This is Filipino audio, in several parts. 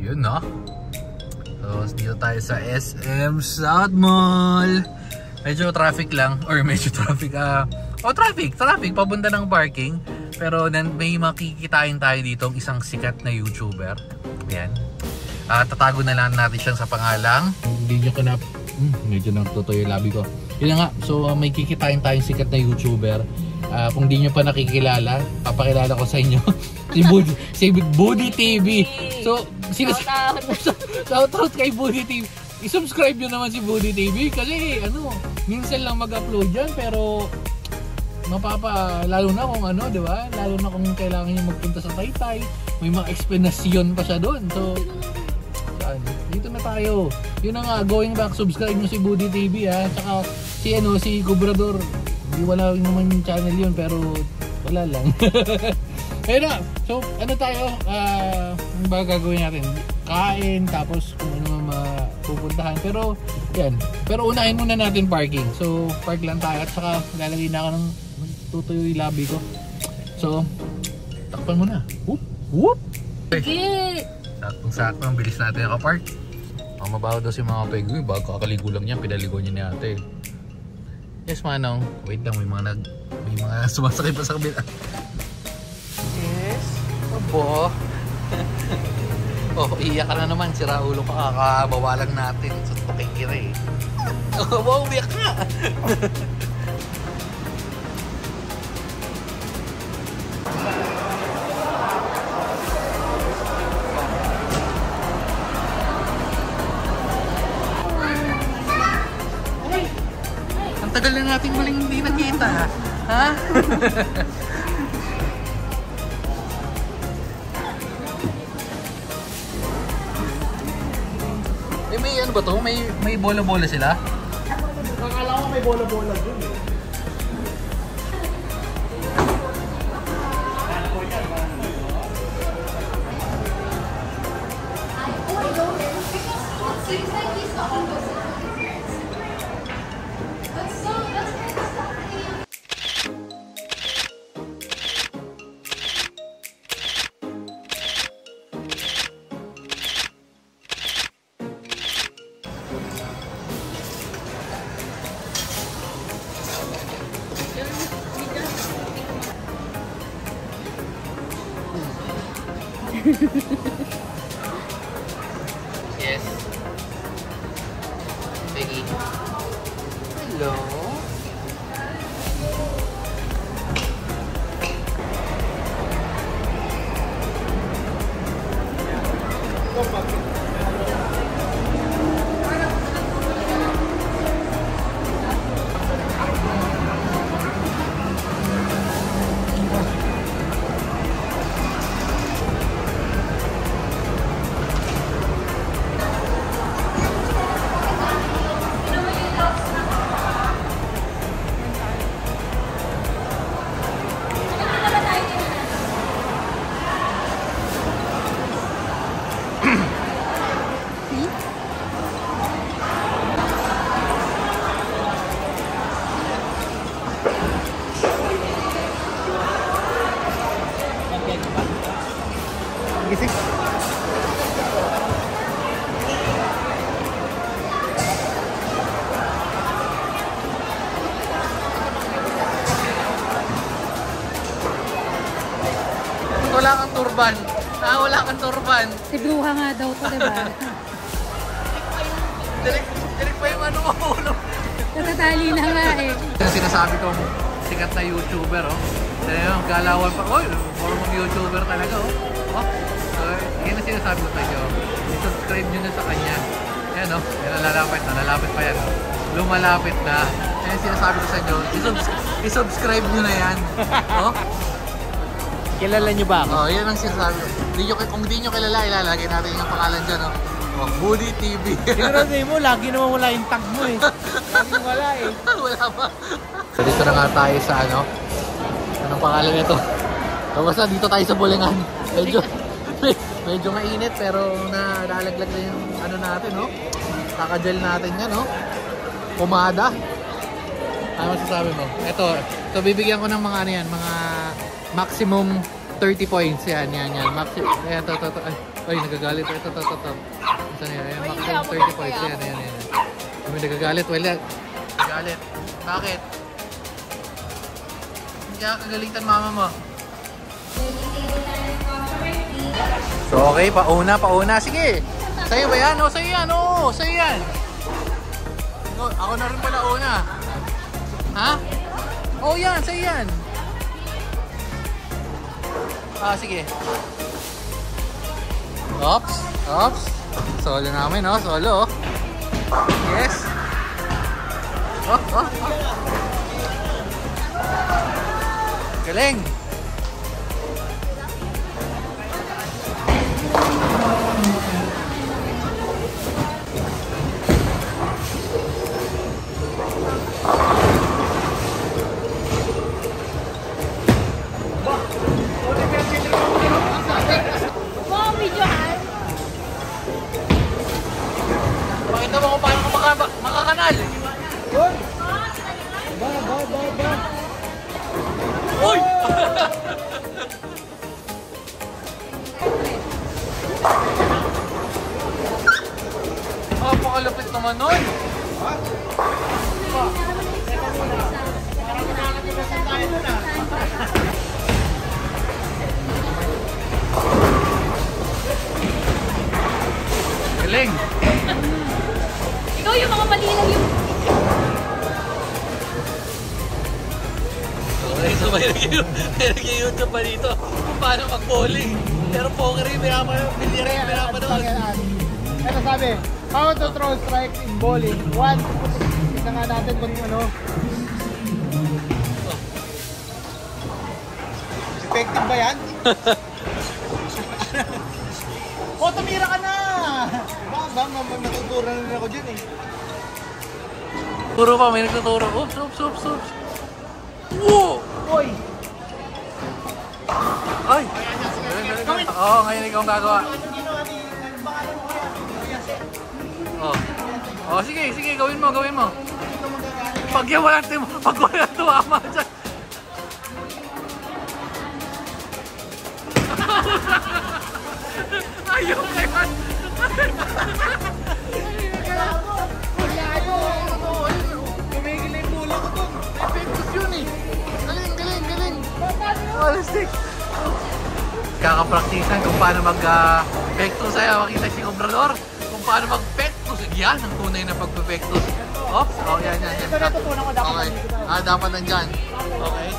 Yun no. So dito tayo sa SM South Mall. Medyo traffic lang. Or medyo traffic. Traffic. Papunta ng parking. Pero may makikitain tayo dito isang sikat na YouTuber. Yan. Tatago na lang natin siya sa pangalang. Hindi nyo kanap. Medyo nagtutoy yung labi ko. Yun nga. So may kikitain tayong sikat na YouTuber. Kung di nyo pa nakikilala, papakilala ko sa inyo. si Budi TV. So, shoutout kay Budi TV. I-subscribe nyo naman si Budi TV kasi minsan lang mag-upload yan pero lalo na kung di ba? Lalo na kung kailangan nyo magpunta sa Taytay, may mga explanation pa siya doon. So, dito na tayo. Yun na nga, going back, subscribe nyo si Budi TV ha. Tsaka si Cobrador. Wala naman yung channel yun pero wala lang. Ayun na. So tayo? Ano ba gagawin natin? Kain tapos kung ano mapupuntahan. Pero yan. Pero unahin muna natin parking. So park lang tayo at saka lalagay na ako ng tutuyo yung labi ko. So takpan muna. Whoop! Whoop! Okay. Saktong-sakto ang bilis natin nakapark. Mabaho daw si mga penguin. Bago kakaligo lang niya. Pinaligo niya ni ate. Yes, Manong. Wait lang, may mga sumasakay pa sa kabila. Yes. Abo. Iiyak ka na naman. Sira ulo ka. Kakabawalan natin. Suntukin kira eh. Umiyak ka. Tagal na natin muling hindi nakita, ha? May ano ba to? May bola-bola sila? Nakakala ko may bola-bola dun eh. Yes. Peggy. Hello. Gising. Wala kang turban. Wala kang turban. Si Bruha nga daw to, diba? Direk pa yung ano mo. Natatali na nga eh. Sinasabi kong sikat na YouTuber, oh. Yung galawan pa. Oy, formal YouTuber talaga, oh. So, yun ang sinasabi ko tayo. I-subscribe nyo na sa kanya. Ayan, oh. Yan, nalalapit pa yan, oh. Lumalapit na. Yan sinasabi ko sa inyo. I-subscribe nyo na yan. Oh. Kilala nyo ba ako? Oh, yan ang sinasabi ko. Kung di nyo kilala, ilalagay natin yung pangalan dyan, oh. Oh, Budi TV. Sinurasay mo, lagi naman wala yung tag mo eh. Lagi wala eh. Wala pa. So, dito na nga tayo sa anong pangalan nito? So, basta dito tayo sa Bulingan. Medyo mainit pero nalalaglag na yung natin, no? Kakagel natin yan, no? Pumada. Ano masasabi mo? Ito, so bibigyan ko ng mga mga maximum 30 points yan. Maximum, ayan, Ay, nagagalit. Ito. Saan yan? Ayan, maximum 35. Ayan. May nagagalit. Wala. Nagagalit. Bakit? Hindi ka kagalitan mama mo. So, okay. Pauna. Sige. Sa'yo ba yan? O, sa'yo yan. Oo, sa'yo yan. Ako na rin pala una. Ha? Oo, yan. Sa'yo yan. Sige. Ops. Solo namin, no? Solo. Yes. Galing. Pakita mo kung paano makakanal. Uy! Pakalapit naman nun. Galing. Ikaw yung mga malilang yung... Okay, so may nag-YouTube pa dito kung paano mag-bowling. Pero poker yung bilira yung pinapanood. Ito sabi, how to throw strikes in bowling. 1, isa nga natin kung ano. Effective ba yan? Tumira ka na! Bang, natuturo na rin ako dyan eh. Puro pa, may nagtuturo. Oops. Whoa! Uy! Ay! Oo, ngayon ikaw ang gagawa. Sige, gawin mo. Pag walang tumama dyan. Ayaw kayo! Tumigil na yung bola ko doon. Effective yun eh. Galing. Holistic. Kakapraktisan kung paano mag-pectus sa'yo. Makita si Obrador kung paano mag-pectus. Yan ang tunay na pag-pectus. Yan. Ito natutunan ko dapat. Okay. Dapat nandyan. Okay.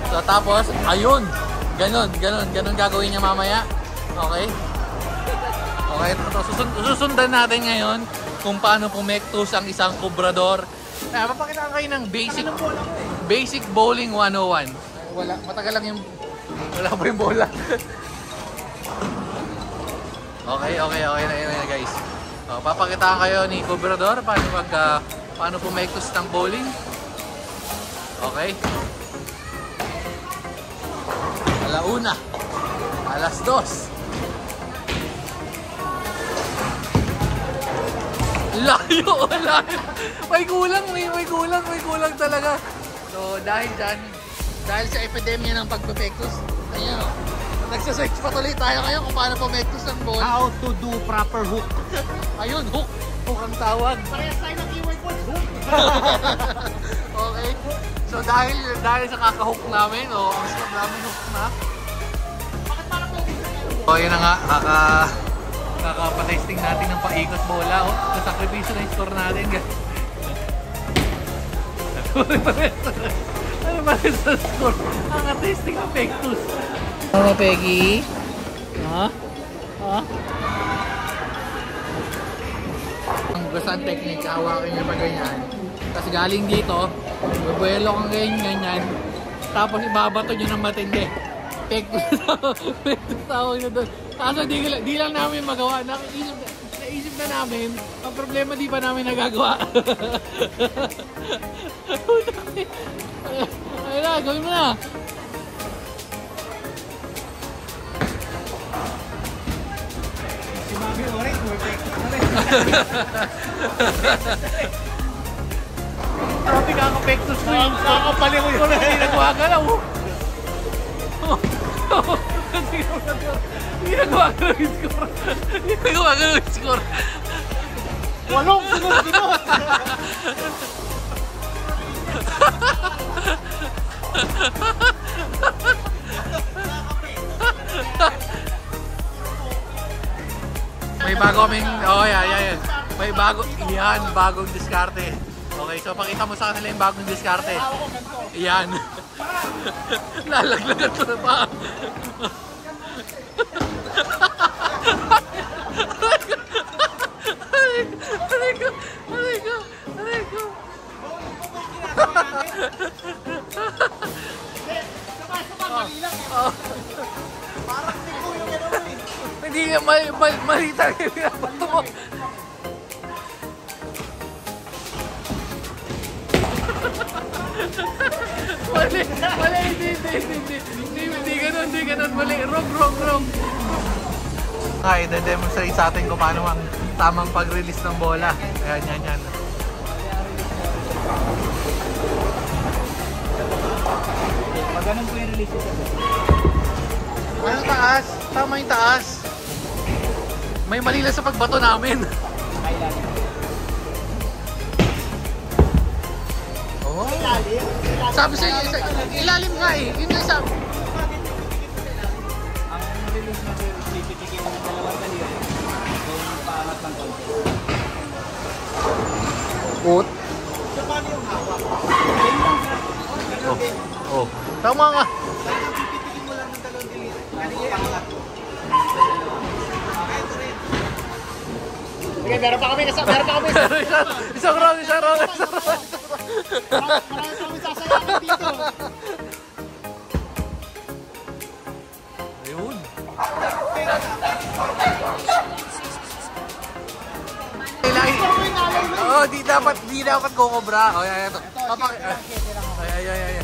So tapos, ayun. Ganon gagawin niya mamaya. Okay. Susundan natin ngayon kung paano pumektus ang isang kubrador. Papakita kayo ng basic bowling 101. Matagal lang yung... Wala pa yung bola. Okay na guys. Papakitaan kayo ni kubrador paano pumektus ng bowling. Okay. Alauna. Alas 2. Layo. May kulang talaga. So dahil sa epidemya ng pagpepectus, ayan o. Nagsasearch patuloy tayo ngayon kung paano pumectus ng ball. How to do proper hook. Ayun, hook ang tawag. Parehas tayo ng keyword po, hook. Okay. So dahil sa kaka-hook namin, ang score namin hook na. Bakit parang So yun na nga, kakapatesting natin ng paikot bola. Nasakripisyo na yung score natin. Ano ba rin sa score? Testing ng pectus. Ano Peggy? Ha? Ang gusang technique, hawakin niya pa ganyan. Tapos galing dito, bubuelo kang ganyan. Tapos ibabato niyo ng matindi. Pectus tawag na doon. Kaso di lang namin magawa. Naisip na namin. Ang problema di pa namin nagagawa. Ayun na, gawin mo na. Si Mami Oren, perfect na rin. Grabe kakapectus ko yung Kakapali ko yun. Hindi nagwagalaw. Hindi na gumagalaw yung score. Hindi na gumagalaw yung score. 8 sunod-sunod. May bago kaming, yan. May bagong diskarte. Okay, so pakita mo sa kanila yung bagong diskarte. Yan. Lalaglagan ko na pa. Aray ko. Parang tingko yung gano'n eh. Hindi nga mali tayo yung pinabato mo. Mali, hindi ganun, mali, wrong. Okay, demonstrate sa atin kung paano ang tamang pag-release ng bola. Ayan. Pag ganun po yung release ito. Anong taas? Tama yung taas. May mali lang sa pagbato namin. Oh. Sabi sa ilalim nga eh. Yun yung sabi. Ang release na pipitikin ng dalawang daliri. Yung paangat ng konti. Ut. So paano yung hawak? Oh. Tama nga. Pipitikin mo lang ng dalawang daliri. Kanina yung hawak. Okay, meron pa kami Isang round. Marami kami sasayangin dito. Ayun. Oh, di dapat kukobra. Oh, yan. Ay.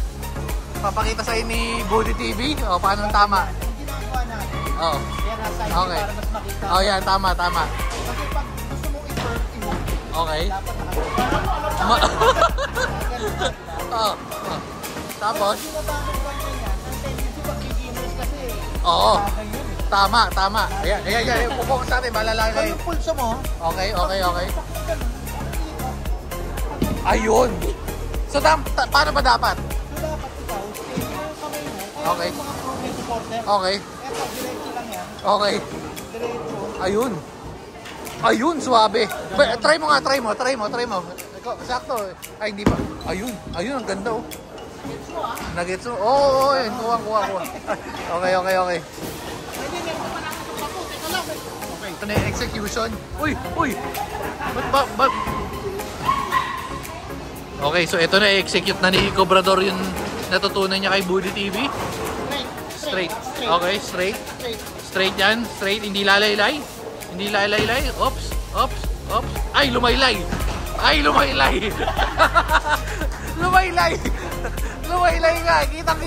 Papakita sa ni Body TV. Oh, paano ang tama? Yung ginagawa natin. Oh. Yan nasa Okay. para mas makita. Oh, yan, tama. Kasi pag gusto mong i-work, Okay. dapat nakakita. Oh. Tapos? Hindi ba bakit ganyan yan? Ang tendency pag beginners kasi. Oo. Bagay yun eh. Tama. Ayan. Focus natin. Malala So kayo. yung pulso mo, Okay. ganun. Ayun. So, paano ba dapat? So dapat ikaw, stay yung kamay mo. Kaya Okay. yung mga program supporter. Okay. Eto, diretso lang yan. Okay. Diretso. Ayun, suwabe. Try mo. Ikaw, sakto. Ay, hindi pa. Ayun, ang ganda oh. Gets mo ah. Nagets mo? Oo, yun. Kuha. Okay. Hindi, meron pa natin itong bako. Teka lang. Okay. Ito na yung execution. Uy. Ba't? Okay, so ito na, execute na ni Cobrador yung natutunan niya kay Body TV. Straight. Okay, straight. Yan. Straight. Hindi lalaylay. Oops. Ay, lumaylay. Lumaylay nga. Kita.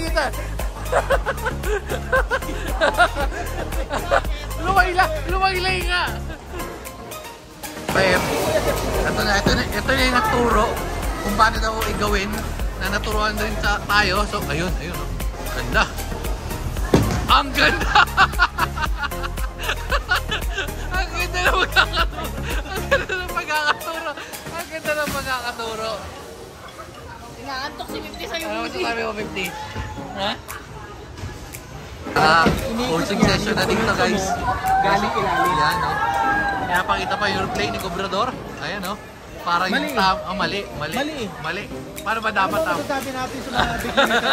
Lumaylay nga. Pero, ito na yung nagturo kung paano daw igawin na naturuan din tayo. So, ayun. Ganda. Ang ganda! Ang ganda ng pagkakaturo. Inaantok si 50 sa'yo, Ano Budi. masasabi mo, 50? Ha? Coaching session na dito, guys. Galing ilalim. Yan, no? Kaya pakita pa yung play ni Cobrador. Ayan, no? Parang yung mali. Mali. Paano ba dapat Ano masasabi natin sa mga beginners?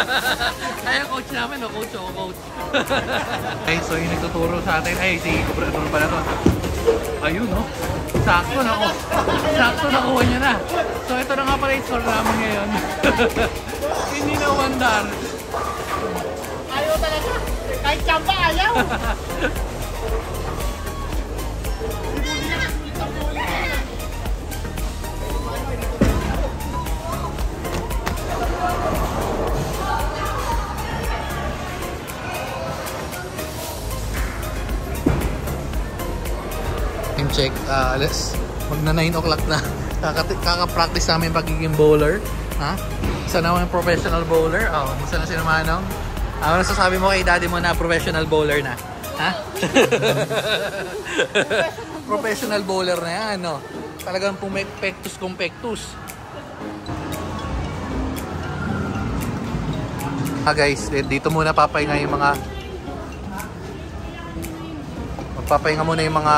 Kaya coach namin, no? Coach. Okay, so yung nagtuturo sa atin, ay, si Cobrador pala to. Ayun, no? Sakto nakuha niya na. So ito na nga pala yung score namin ngayon. Hindi na wandar. Ayaw talaga. Kahit tsamba, ayaw. Time check, magna 9 o'clock na. Kaka-practice namin pagiging bowler. Ha? Isa naman yung professional bowler. Isa na si Manong. Ano nasasabi mo kay daddy mo na professional bowler na? Ha? Professional bowler na yan, no? Talagang pumektus kung pektus. Guys, dito muna papahinga yung mga magpapahinga muna yung mga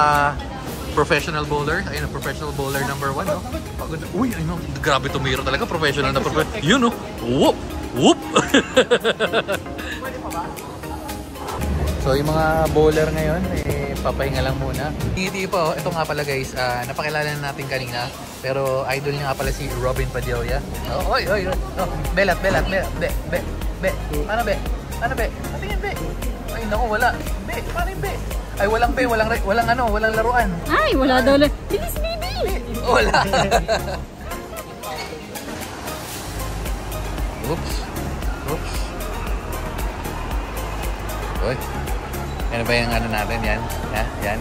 professional bowler. Ayun, professional bowler number 1, no? Pagod. Uy, ayun, grabe tumiro talaga. Professional na professional. Yun, no? Whoop! Whoop! So, yung mga bowler ngayon, papahinga lang muna. Hindi po, ito nga pala guys, napakilala na natin kanina. Pero idol niya nga pala si Robin Padilla. Oh, oy. Oh, belat. Be. Paano be? Patingin be. Ay, naku, wala. Be, paano yung be? Ay, walang be, walang laruan. Ay, wala daw lang. Bilis, baby! Wala. Oops. Uy. Ano ba yung ano natin? Yan? Yan?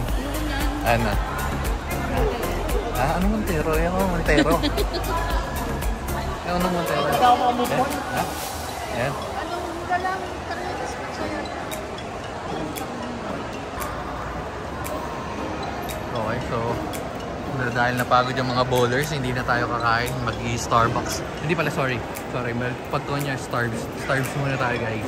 Ano? Anong Montero? Yan o, Montero. Anong Montero? Yan? Okay, so dahil napagod yung mga bowlers, hindi na tayo kakain, mag-i-Starbucks. Hindi pala, sorry, pagkuhan niya, Starbucks muna tayo guys.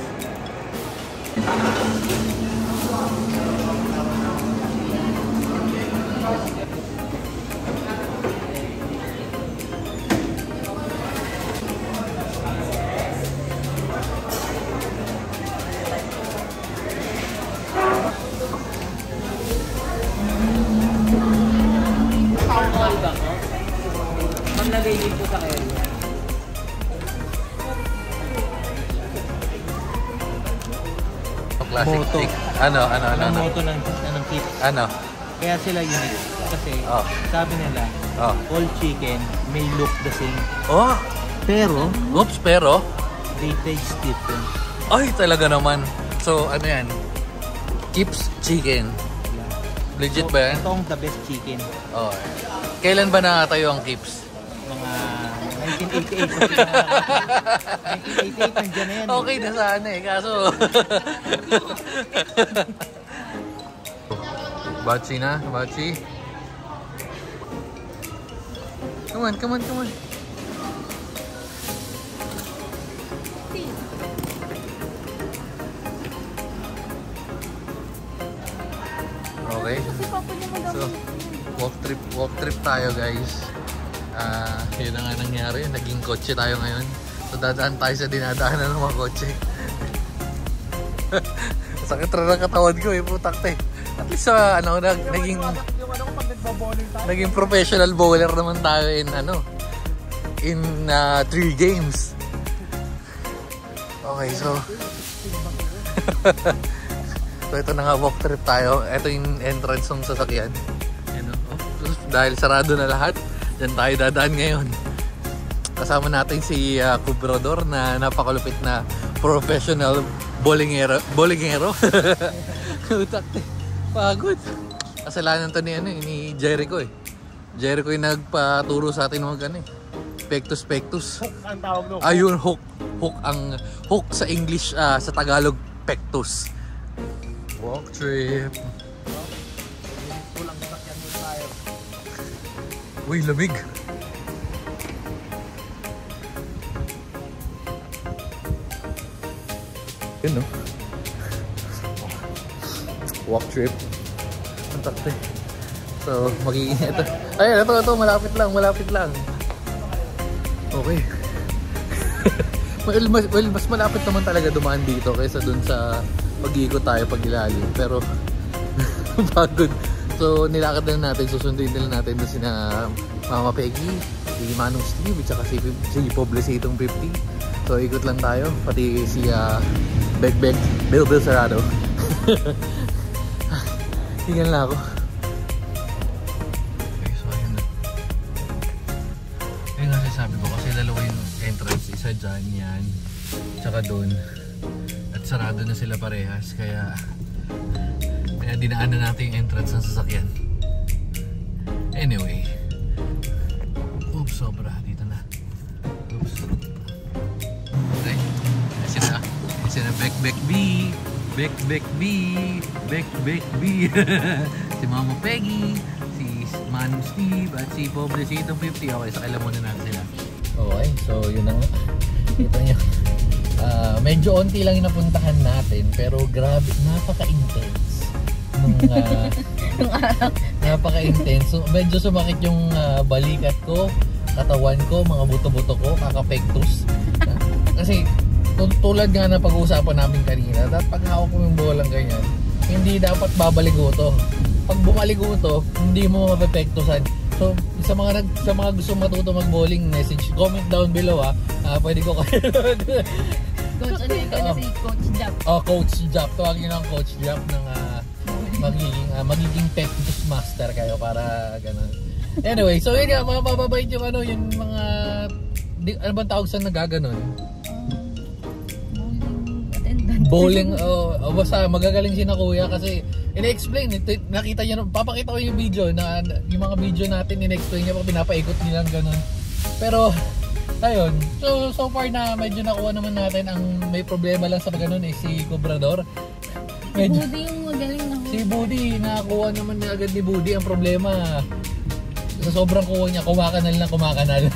Nagiging po sa kayo. Classic. Moto. Ano? Ang moto ng kit. Ano? Kaya sila unique. Kasi sabi nila, all chicken may look the same. Oh! Pero, Pero? they taste different. Ay, talaga naman. So, ano yan? Kips Chicken. Yeah. Legit So, ba yan? ito ang the best chicken. Oh. Kailan ba nakatayo ang Kips? Mga 1988 nandiyan na yan. Okay na sana kaso Bachi na, Bachi. Come on. Okay. So, walk trip tayo guys. Yun na nga nangyari, naging kotse tayo ngayon. So dadaan tayo sa dinadaanan ng mga kotse. Sakit rin ang katawan ko putakte. At least naging professional bowler naman tayo in 3 games. Okay, so so ito na nga, walk trip tayo. Ito yung entrance ng sasakyan. Dahil sarado na lahat, dyan tayo dadaan ngayon. Kasama natin si Cubrador na napakalupit na professional bowlingero. Pagod. Kasalanan to ni Jericho Jericho yung nagpaturo sa atin mga Pectus. Hook ang tawag doon. Ayun, hook. Hook sa English, sa Tagalog, pectus. Walk trip. Kulang sakyan mo tayo. Uy, lamig. Yun, no? Walk trip. Ang takte. So, magiging ito. Ay, ito. Malapit lang. Okay. Well, mas malapit naman talaga dumaan dito kaysa dun sa pag-iikot tayo pag ilalim. Pero, pagod. So, nilakad na natin, susunduin nila natin doon sina Mama Peggy, si Manong Steve, at saka si Poblecitong 50. So, ikot lang tayo, pati si Bill Serrano. Hingan lang ako. Okay, so ayun na. Ayun nga sabi ko, kasi dalawa yung entrance, isa dyan, yan, tsaka doon. At sarado na sila parehas, kaya dinaanan natin yung entrance ng sasakyan. Anyway. Oops, sobra. Dito na. Oops. Okay. Ayan sila Beck B. Si Mama Peggy, si Manong Steve, at si Pobrecito 50. Okay, so alam muna natin sila. Okay, so yun na nga. Kita nyo. Medyo onti lang yung napuntahan natin, pero grabe, napaka-intense. Napaka-intense. So, medyo sumakit yung balikat ko, katawan ko, mga buto-buto ko, kakapektus. Kasi tulad nga na pag-uusapan namin kanina, dapat pag hawak mo yung bolang ganyan, hindi dapat babaligo to. Pag bumaligo to, hindi mo mapepektusan. So sa mga gusto matuto mag-bowling, message, comment down below pwede ko kayo. Coach, ano yung si Coach Jap? Coach Jap. Tawagin nyo ng Coach Jap ng magiging pektus master kayo para ganun. Anyway, so yun nga, mga mababait yung yung mga, ano bang tawag sa nagaganon? Bowling, basta magagaling si na kuya kasi ina-explain, nakita niya, papakita ko yung video na yung mga video natin, ina-explain niya, pinapaikot nilang ganun. Pero ayun, so far na medyo nakuha naman natin. Ang may problema lang sa ganun si Cobrador. Si Budi yung magaling na. Si Budi, nakakuha naman na agad ni Budi. Ang problema, sa sobrang kuha niya, kumakanal.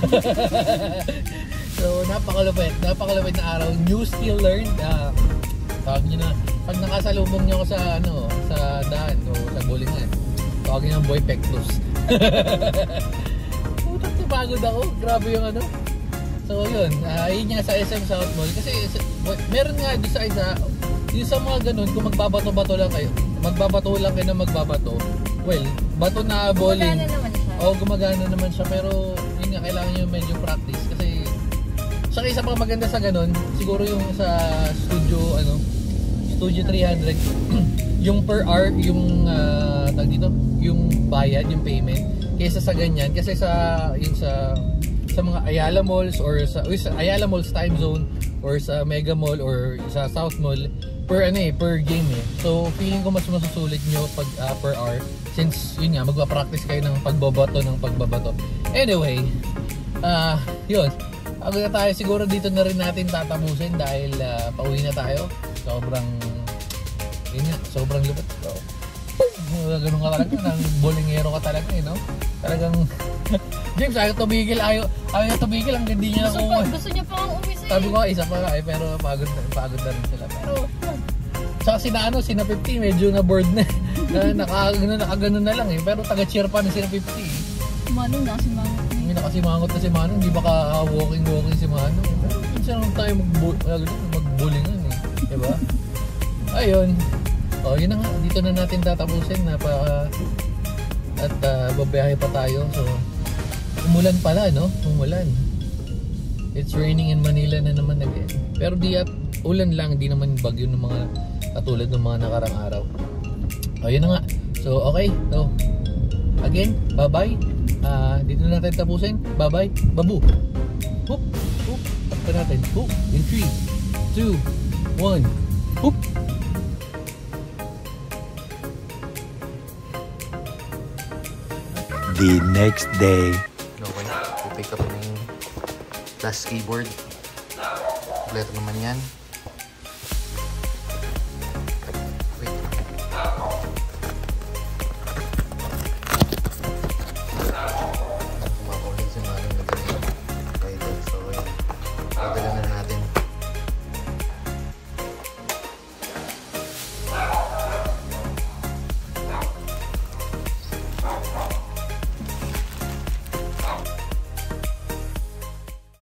So napakalupit na araw. New skill learned. Tawag nyo na, pag nakasalubong nyo ako sa daan o sa bowlingan, tawag nyo ng boy pektus. Putak, pagod ako, grabe yung So yun, yun nga sa SM South Mall, kasi meron nga doon sa isa, yung sa mga ganun, kung magbabato-bato lang kayo na magbabato, well, bato na bowling, gumagana naman siya, pero yun nga, kailangan nyo medyo practice, kasi saka isa pang maganda sa ganun, siguro yung sa Studio 300, yung per hour, yung yung bayad, yung payment, kaysa sa ganyan, kasi sa mga Ayala Malls or sa Ayala Malls time zone or sa Mega Mall or sa South Mall, per game So feeling ko mas masusulit nyo pag per hour, since yun nga, magpa-practice kayo ng pagbabato. Anyway, yun. Pagod na tayo, siguro dito na rin natin tatapusin dahil pauwi na tayo. Sobrang lupit. So, ganun ka talaga, nang bowlingero ka talaga no? Talagang James, ayaw tumigil, hanggang di niya nakuha. Gusto niya pa umuwi sa'yo. Sabi ko, isa pa pero pagod na rin sila. Pero saka sina 50 medyo na bored na. Nakagano na lang pero taga-cheer pa na sina 50. Manong nakasimangot. Hindi nakasimangot na si Manong, hindi baka walking si Manong. Minsan lang tayo mag-bowlingan diba? Ayun. Yun na nga, dito na natin tatapusin at babiyahe pa tayo. So umulan pala, no? Umulan. It's raining in Manila na naman again. Pero ulan lang, di naman bagyo ng mga katulad ng mga nakarang araw. Yun na nga. So okay, so again, bye-bye. Dito na natin tapusin. Bye-bye. Babu. Hoop. Takpa natin. Hoop. In 3, 2, 1. Hoop. The next day. Okay, pipick up na yung last keyboard. Kompleto naman yan.